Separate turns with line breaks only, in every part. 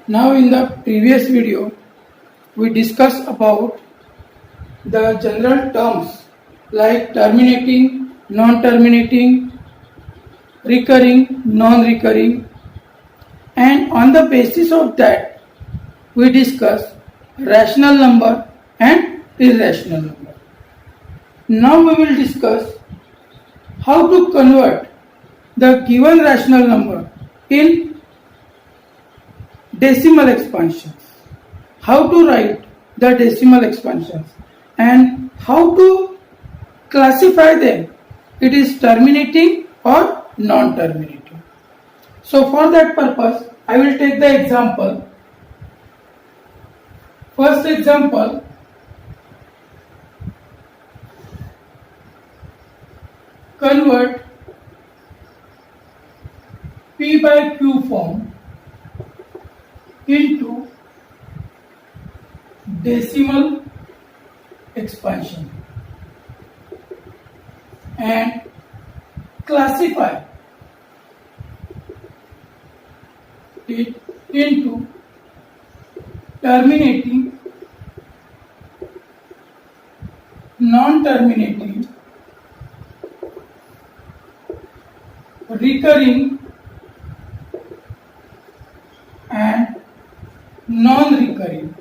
Now in the previous video, we discussed about the general terms like terminating, non-terminating, recurring, non-recurring, and on the basis of that, we discussed rational number and irrational number. Now we will discuss how to convert the given rational number in decimal expansions, how to write the decimal expansions, and how to classify them. It is terminating or non-terminating. So for that purpose, I will take the example. First example, convert P by Q form into decimal expansion and classify it into terminating, non-terminating, recurring and non-recurring.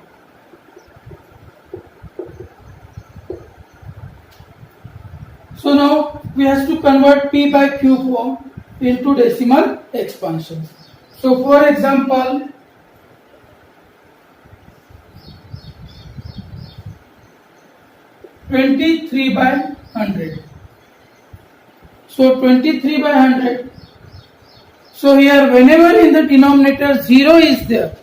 So now we have to convert P by Q form into decimal expansions. So for example, (23 by 100). So 23 by 100. So here whenever in the denominator 0 is there,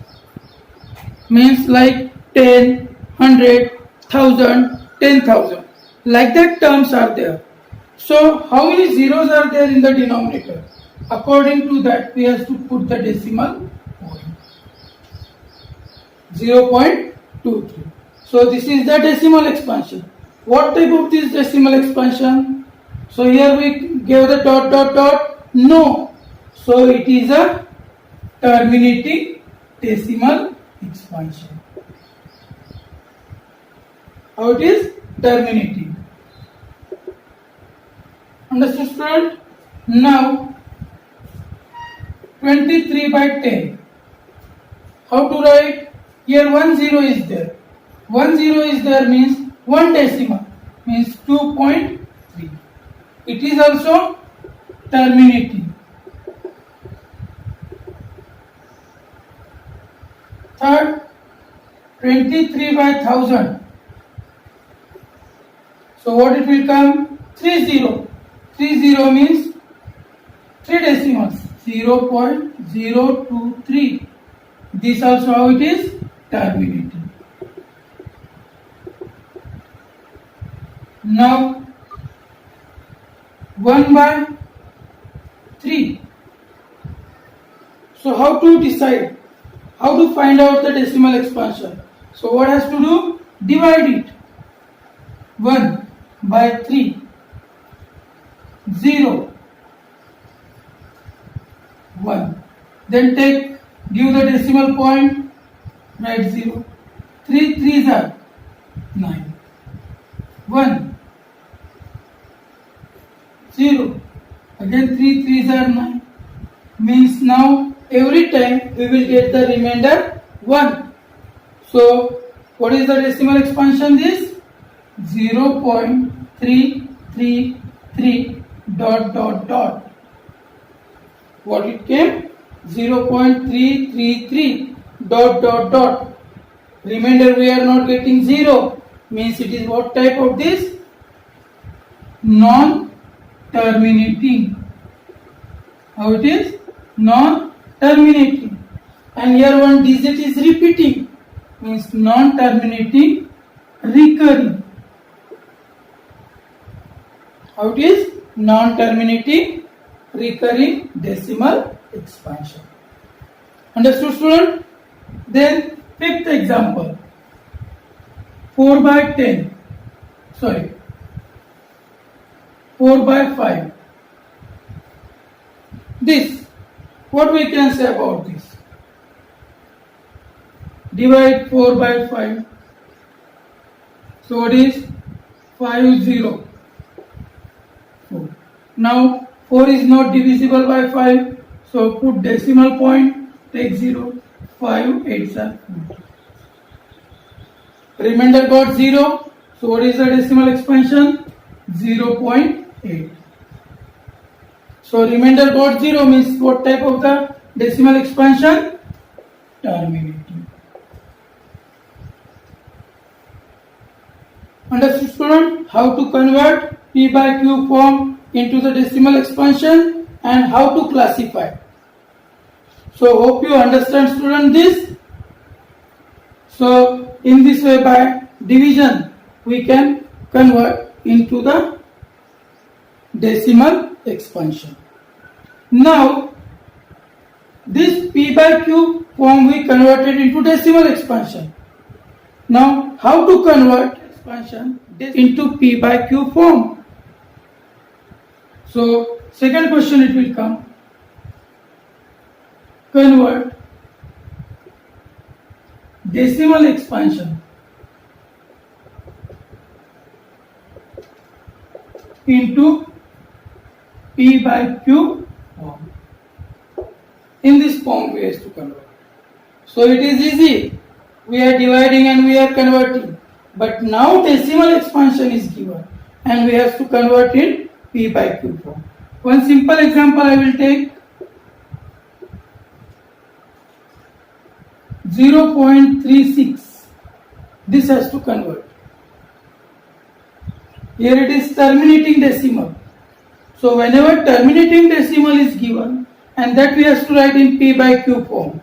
means like 10, 100, 1000, 10,000, like that terms are there. So how many zeros are there in the denominator? According to that, we have to put the decimal point 0.23. So this is the decimal expansion. What type of this decimal expansion? So here we gave the dot dot dot. No. So it is a terminating decimal expansion. How it is? Terminating. Understood, student? Now 23 by 10. How to write? Here 10 is there. 10 is there means one decimal, means 2.3. It is also terminating. Third, 23 by 1000. So what it will come? 30. 30 means 3 decimals. 0.023. This also how it is? Terminating. Now 1 by 3. So how to decide? How to find out the decimal expansion? So what has to do? Divide it. 1 by 3. 0. 1. Then give the decimal point, write 0. 3 3s are 9. 1. 0. Again 3 3s are 9. Means now every time we will get the remainder 1. So what is the decimal expansion? This 0.333 dot dot dot. What it came? 0.333 dot dot dot. Remainder we are not getting 0. Means it is what type of this? Non-terminating. How it is? Non-terminating. And here one digit is repeating. Means non-terminating, recurring. How it is? Non-terminating, recurring decimal expansion. Understood, student? Then fifth example. 4 by 10. Sorry. 4 by 5. This, what we can say about this? Divide 4 by 5. So what is 5 0? 4. Now 4 is not divisible by 5. So put decimal point, take 0. 5 8s are 4. Remainder got 0. So what is the decimal expansion? 0.8. So remainder got 0 means what type of the decimal expansion? Terminating. Understood, student? How to convert P by Q form into the decimal expansion and how to classify. So hope you understand, student, this. So in this way, by division we can convert into the decimal expansion. Now this P by Q form we converted into decimal expansion. Now how to convert expansion into P by Q form? So second question it will come. Convert decimal expansion into P by Q form. In this form we have to convert. So it is easy. We are dividing and we are converting. But now decimal expansion is given and we have to convert in P by Q form. One simple example I will take. 0.36. This has to convert. Here it is terminating decimal. So whenever terminating decimal is given and that we have to write in P by Q form.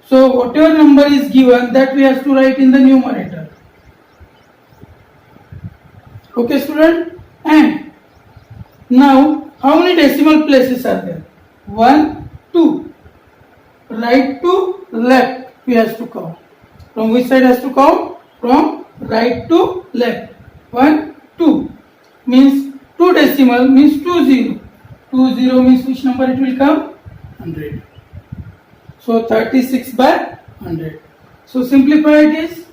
So whatever number is given that we have to write in the numerator. Okay, student? And now how many decimal places are there? 1, 2. Right to left we have to count. From which side has to count? From right to left. 1, 2 means 2 decimal means 20. 20 means which number it will come? 100. So 36 by 100. So simplify it is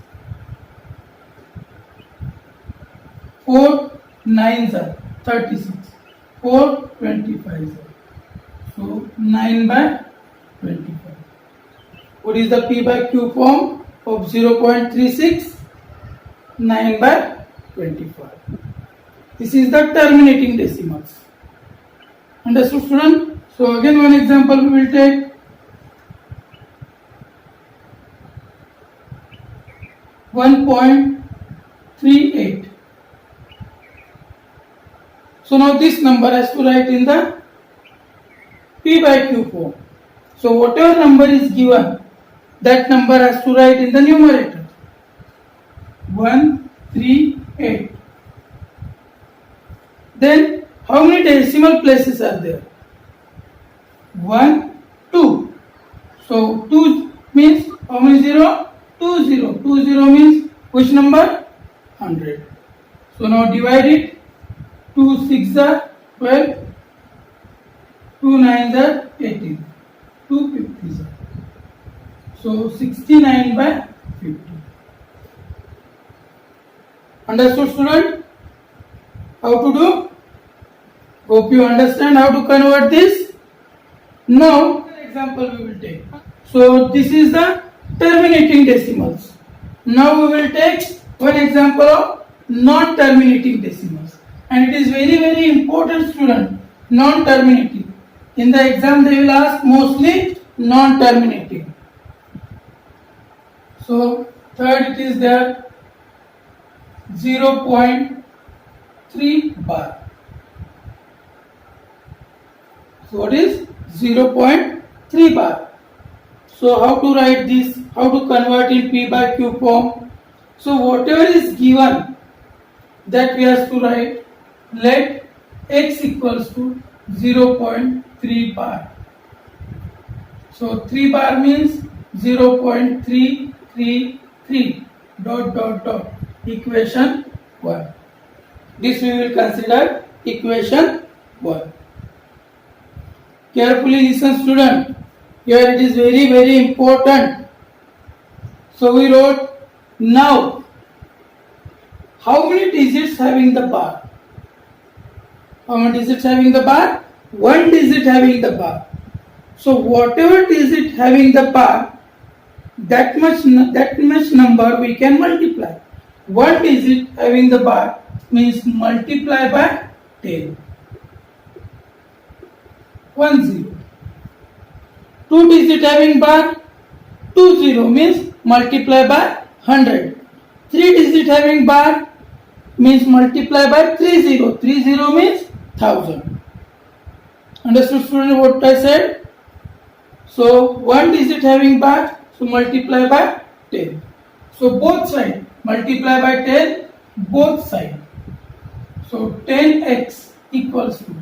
4 9s are 36. 4 25s are. So 9 by 25. What is the P by Q form of 0.36? 9 by 25. This is the terminating decimals. Understood, student? So again one example we will take. 1.38. So now this number has to write in the P by Q form. So whatever number is given, that number has to write in the numerator. 138. Then how many decimal places are there? 1, 2. So 2 means how many 0? 20. 20 means which number? 100. So now divide it. 2 6 are 12. 2 9s are 18. 2 50s are. So 69 by 50. Understood, student? How to do? Hope you understand how to convert this. Now example we will take. So this is the terminating decimals. Now we will take one example of non-terminating decimals. And it is very important, student. Non-terminating. In the exam they will ask mostly non-terminating. So third it is there 0.3 bar. So what is 0.3 bar? So how to write this? How to convert in P by Q form? So whatever is given that we have to write. Let x equals to 0.3 bar. So 3 bar means 0.333 ... equation 1. This we will consider equation 1. Carefully listen, student. Here it is very important. So we wrote now. How many digits having the bar? How many digits having the bar? One digit having the bar. So whatever digit having the bar, that much number we can multiply. One digit having the bar means multiply by 10. 10. Two digit having bar, 20 means multiply by 100. Three digit having bar means multiply by 30. 30 means 1000. Understood, student, what I said? So one digit having bar, so multiply by 10. So both sides multiply by 10, both sides. So 10x equals to,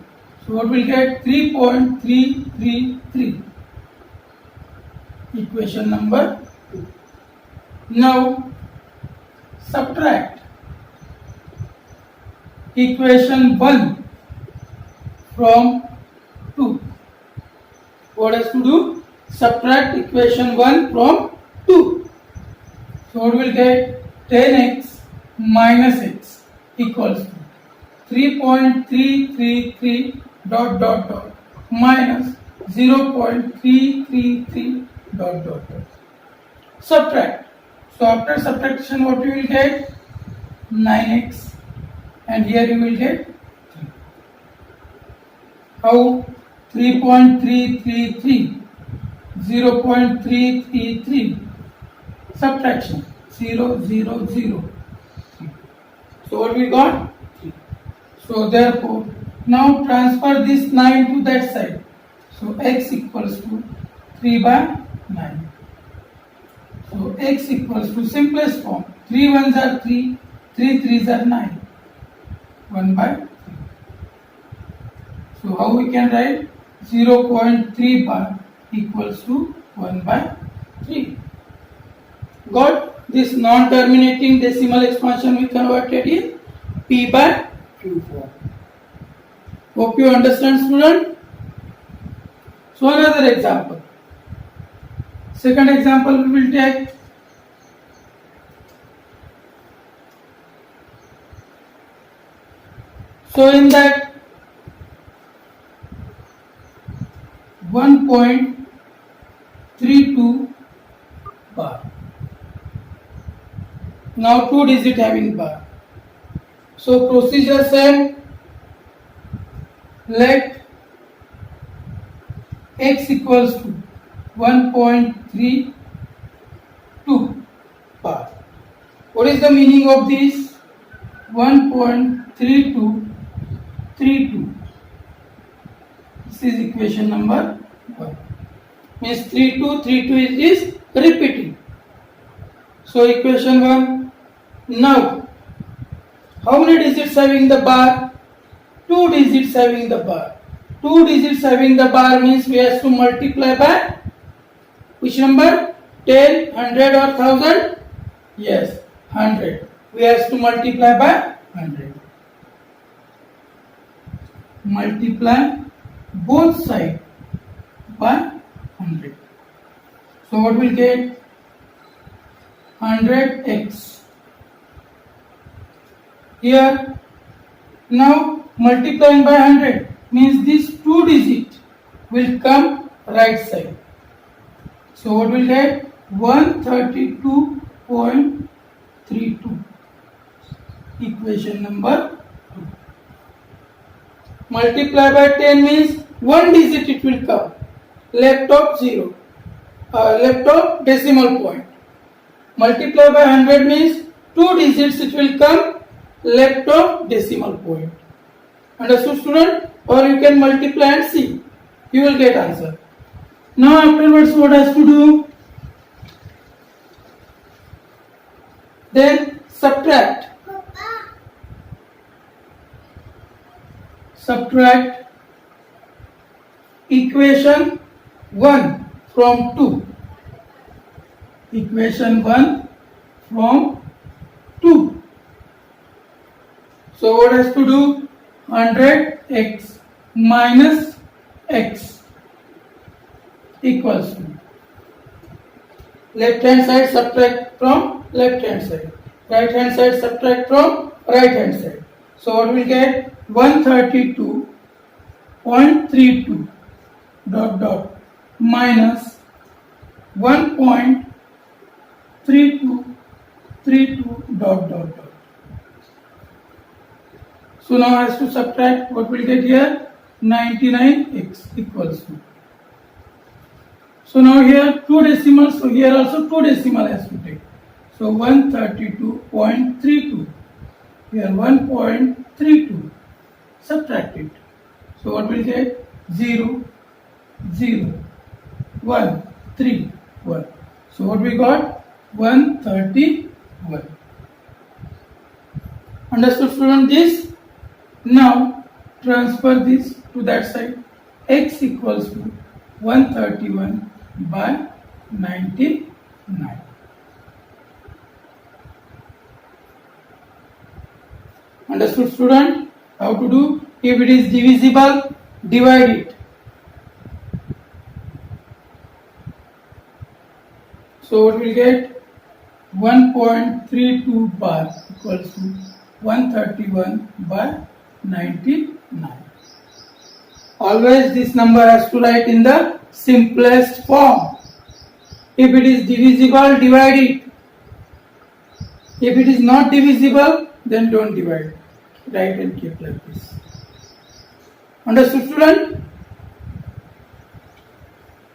so what will get 3.333. Equation number 2. Now subtract equation 1 from 2. What has to do? Subtract equation 1 from 2. So what will get? 10x minus x equals to 3.333 minus 0.333 . Subtract. So after subtraction, what you will get? 9x, and here you will get 3. How? 3.333, 0.333, subtraction 0, 0, 0. So what we got? 3. So therefore, now transfer this 9 to that side. So x equals to 3 by 9. So x equals to simplest form. 3 ones are 3, 3 threes are 9. 1 by 3. So how we can write? 0.3 bar equals to 1 by 3. Got? This non-terminating decimal expansion we converted in P by Q form. Hope you understand, student. So another example. Second example we will take. So in that 1.32 bar. Now 2 digit having bar. So procedure said, let x equals to 1.32 bar. What is the meaning of this? 1.3232. This is equation number 1. Means 3232 is repeating. So equation 1. Now, how many digits having the bar? 2 digits having the bar. 2 digits having the bar means we have to multiply by which number? 10, 100 or 1000? Yes, 100. We have to multiply by 100. Multiply both sides by 100. So what will get? 100x. Here, now multiplying by 100 means this 2 digit will come right side. So what will get? 132.32. Equation number 2. Multiply by 10 means 1 digit it will come. Left of 0. Left of decimal point. Multiply by 100 means 2 digits it will come left of decimal point. Understood, student? Or you can multiply and see. You will get answer. Now afterwards what has to do? Then subtract. Subtract equation 1 from 2. Equation 1 from 2. So what has to do? 100x minus x equals to Left hand side subtract from left hand side. Right hand side subtract from right hand side. So what we get? 132.32 dot dot minus 1.3232 dot dot dot. So now has to subtract. What will get here? 99x equals to. So now here 2 decimals, so here also 2 decimal has to take. So 132.32. Here 1.32. Subtract it. So what will get? 0, 0, 1, 3, 1. So what we got? 131. Understood, student, this? Now transfer this to that side. X equals to 131 by 99. Understood, student? How to do? If it is divisible, divide it. So what we will get? 1.32 bar equals to 131 by 99. Always this number has to write in the simplest form. If it is divisible, divide it. If it is not divisible, then don't divide. Write and keep like this. Understood, student?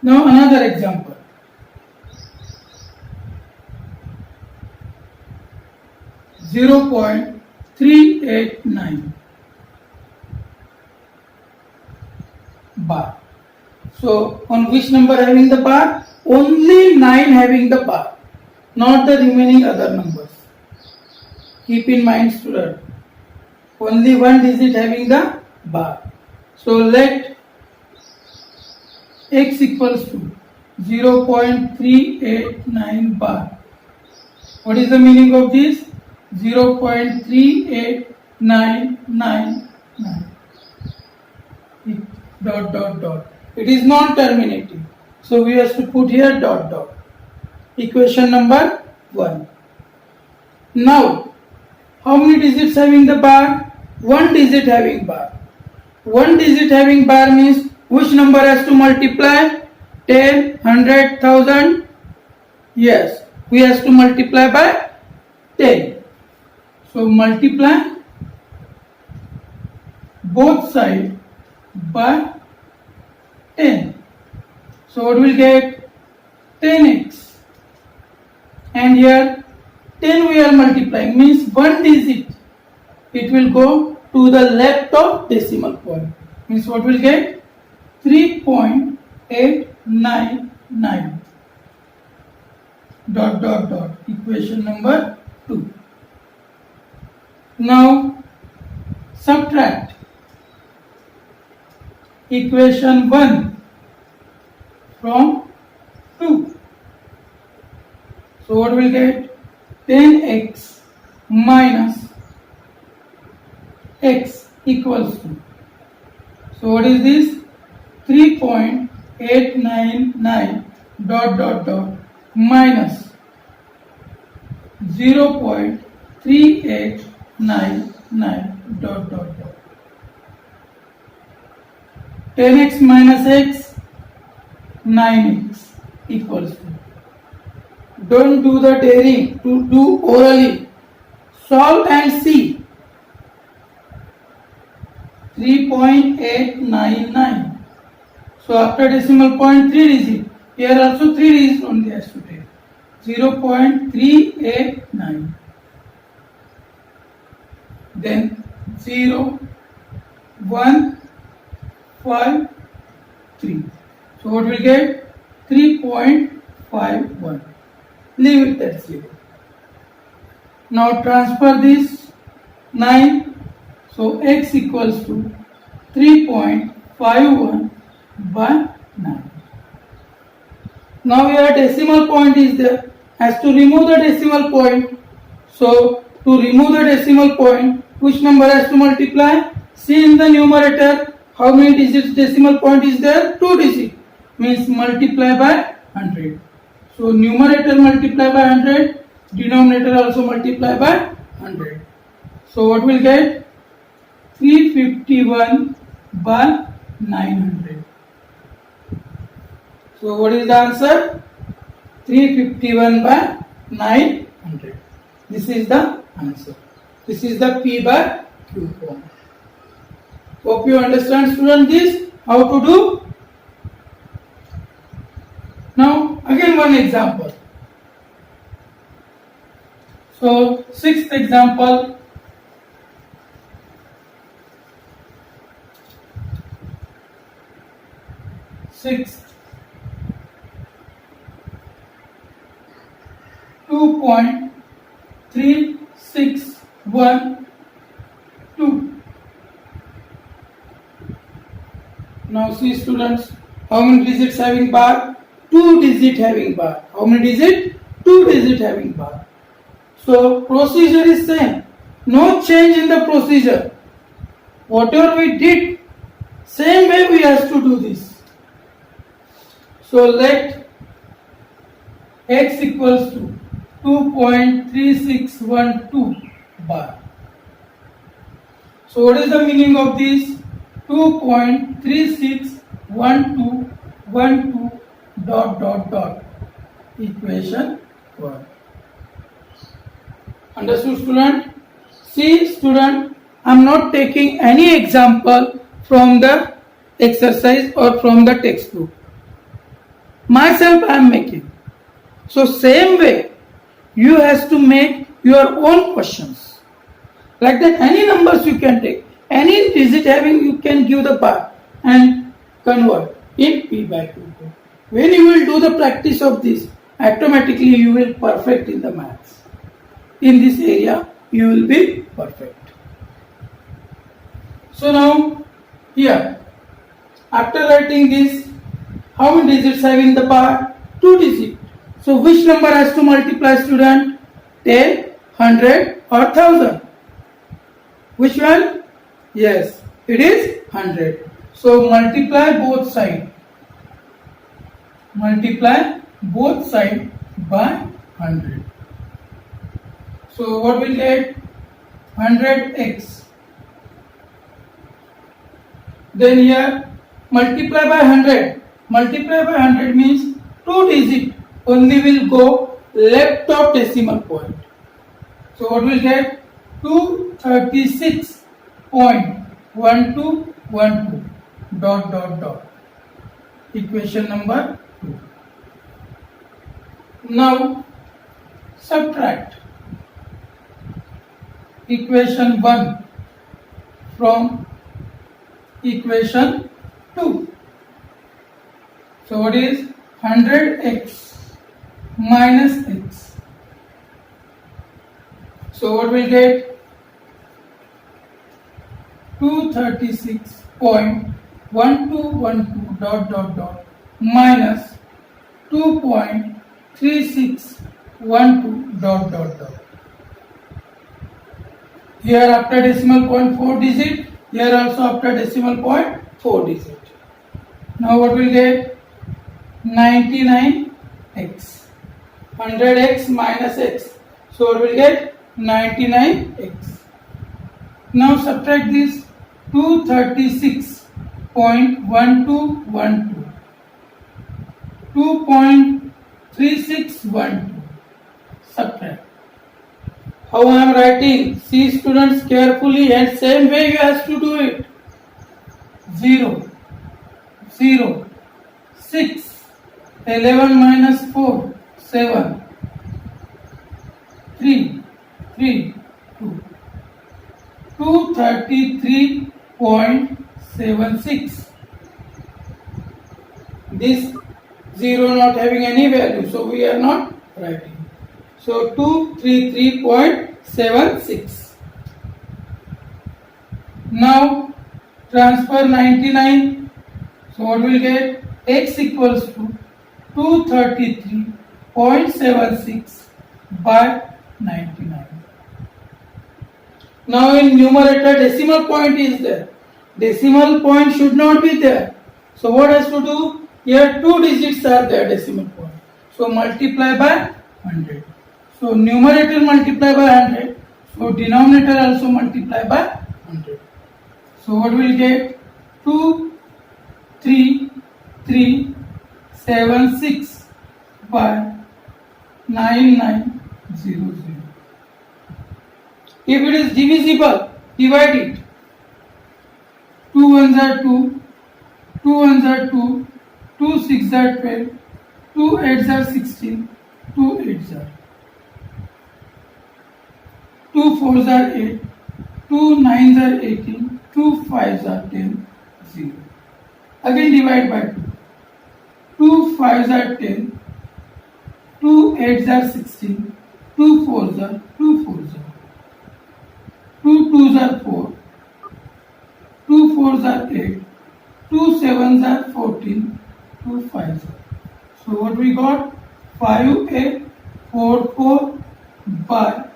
Now another example. .389 bar. So on which number having the bar? Only 9 having the bar, not the remaining other numbers. Keep in mind, student. Only one digit having the bar. So let x equals to 0.389 bar. What is the meaning of this? 0.38999 dot dot dot. It is non-terminating, so we have to put here dot dot. Equation number 1. Now, how many digits having the bar? One digit having bar. One digit having bar means which number has to multiply? 10, 100, 1000? Yes, we have to multiply by 10. So multiply both sides by 10. So what will get? 10x. And here 10 we are multiplying, means one digit. It will go to the left of decimal point. Means what will get? 3.899 dot dot dot. Equation number 2. Now subtract equation 1 from 2. So what will get? 10x minus x equals to. So what is this? 3.899 dot dot dot minus 0.3899 dot dot dot. 10x minus x, 9x equals to. Don't do the daring, to do orally. Solve and see. 3.899. So after decimal point 3 digit. Here also 3 digits only has to take. 0.389. Then 0, 1, 5, 3. So what we get? 3.51. Leave it at 0. Now transfer this 9. So x equals to 3.51 by 9. Now here decimal point is there. Has to remove the decimal point. So to remove the decimal point, which number has to multiply? See in the numerator how many digits decimal point is there? 2 digits. Means multiply by 100. So numerator multiply by 100, denominator also multiply by 100. So what will get? 351 by 900. So what is the answer? 351 by 900. This is the answer. This is the P by Q form. Hope you understand, student, this how to do. Now again one example. So sixth example. Sixth. 2.3612. Now see, students, how many digits having bar? 2 digit having bar. How many digit? 2 digit having bar. So procedure is same. No change in the procedure. Whatever we did, same way we have to do this. So let x equals to 2.3612 bar. So what is the meaning of this? 2.361212 dot equation 1. Understood, student? See, student, I am not taking any example from the exercise or from the textbook. Myself I am making. So same way you have to make your own questions. Like that, any numbers you can take, any digit having, you can give the bar and convert in P by Q. When you will do the practice of this, automatically you will perfect in the maths. In this area you will be perfect. So now here, after writing this, how many digits having the bar? 2 digits. So which number has to multiply, student? 10, 100 or 1000? Which one? Yes, it is 100. So multiply both sides. Multiply both sides by 100. So what will get? 100x. Then here multiply by 100. Multiply by 100 means 2 digits only will go left of decimal point. So what will get? 236.1212 dot. Equation number 2. Now subtract equation 1 from equation 2. So what is 100x minus x? So what will get? 236.1212 dot minus 2.3612 dot. Here after decimal point 4 digit, here also after decimal point 4 digit. Now what will get? 99x. 100x minus x. So what will get? 99x. Now subtract this. 236.1212 2.3612. Subtract. How I am writing? See, students, carefully, and same way you have to do it. 0, 0, 6, 11 minus 4, 7, 3, 3, 2. 233.76. This 0 not having any value, so we are not writing. So 233.76. Now transfer 99. So what will get? X equals to 233.76 by 99. Now in numerator decimal point is there. Decimal point should not be there. So what has to do? Here 2 digits are there, decimal point. So multiply by 100. So numerator multiply by 100. So denominator also multiply by 100. So what will get? 2, 3, 3, 7, 6 by 9, 9, 0, 0. If it is divisible, divide it. 2 ones are 2, 2 ones are 2, 2 6 are 12, 2 8s are 16, 2 8s are 2 4s are 8, 2 9s are 18, 2 5s are 10, 0. Again divide by 2. 2 5s are 10, 2 8s are 16, 2 4s are 2 4s are 2 2s are 4, 2 4s are 8, 2 7s are 14, 2 5s are. So what we got? 5844 by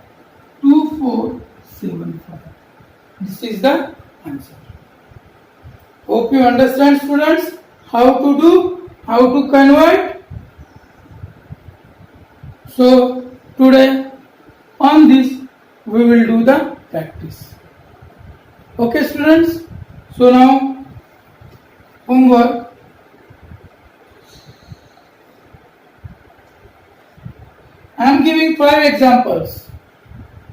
2475. This is the answer. Hope you understand, students, how to convert. So today on this we will do the practice. Okay, students. So now homework. I am giving 5 examples.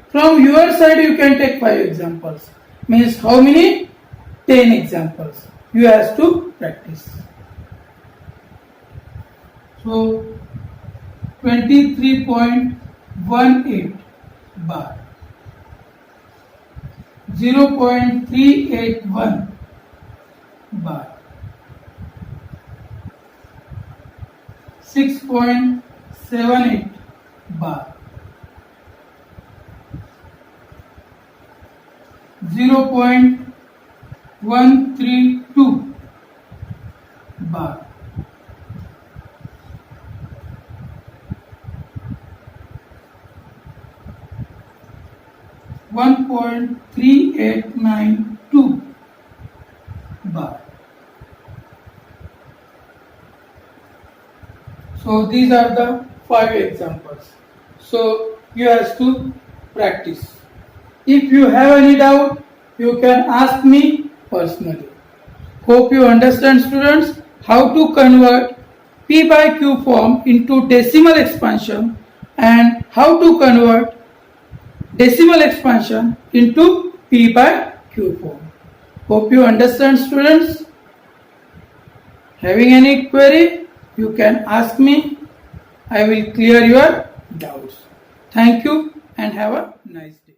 From your side you can take 5 examples. Means how many? 10 examples. You have to practice. So 23.18 bar, 0.381 bar, 6.78 bar, 0.132 bar, 1.3892 bar. So these are the 5 examples. So you have to practice. If you have any doubt, you can ask me personally. Hope you understand, students, how to convert P by Q form into decimal expansion and how to convert decimal expansion into P by Q form. Hope you understand, students. Having any query, you can ask me. I will clear your doubts. Thank you and have a nice day.